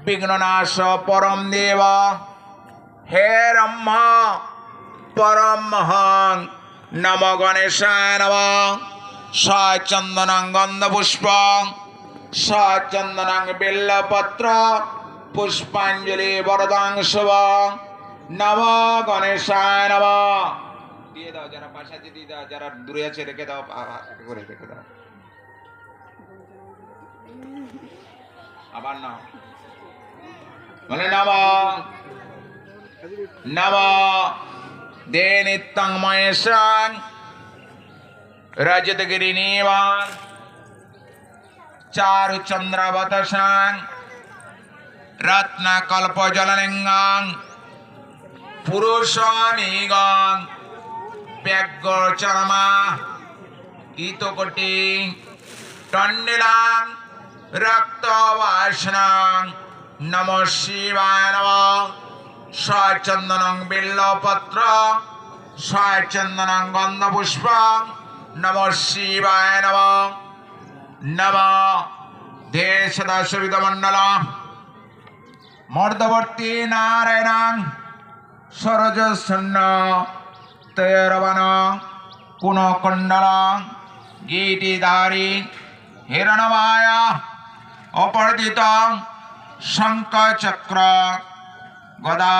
विघ्ननाश परम देव हे ब्रह्मा परम महान नमो गणेशाय नमः सचंदनं गंधपुष्प सचंदनं बेलपत्र पुष्पांजलि वरदान शुभ नमो गणेशाय नमः দিয়ে দাও যারা পাশে দিয়ে দাও যারা দূরে আছে রেখে দাও করে রেখে দাও আবার নাও বলে নম দে নিত্যং মহেশং रजतगिरी निवान चारु चंद्रावतसां रत्न कल्प जललिंगां पुरुषामीगां व्यग्र चरमा कीतकोटि टंडिलां रक्तवासनां नमो शिवाय नमः सचंदनं बिल्वपत्र सचंदनं गंधपुष्पं नमो शिवाय नमः नमः देशदासविदमंडल मर्दवर्ती नारायण सरजसन्न तैरवन कुणकुंडल गीतिधारी हिरणमाया अपराजित शंखचक्र गदा